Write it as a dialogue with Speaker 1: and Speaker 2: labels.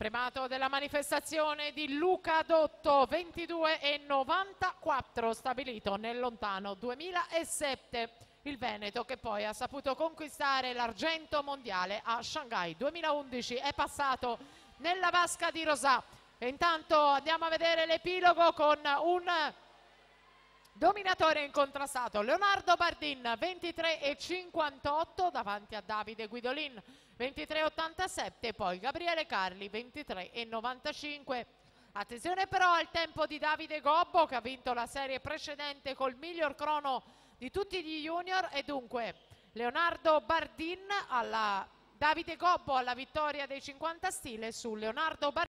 Speaker 1: Primato della manifestazione di Luca Dotto, 22,94, stabilito nel lontano 2007. Il Veneto, che poi ha saputo conquistare l'argento mondiale a Shanghai 2011, è passato nella vasca di Rosà. E intanto andiamo a vedere l'epilogo con un dominatore incontrastato, Leonardo Bardin, 23,58 davanti a Davide Guidolin, 23,87, poi Gabriele Carli, 23,95. Attenzione però al tempo di Davide Gobbo, che ha vinto la serie precedente col miglior crono di tutti gli junior, e dunque Leonardo Bardin alla Davide Gobbo alla vittoria dei 50 stile su Leonardo Bardin.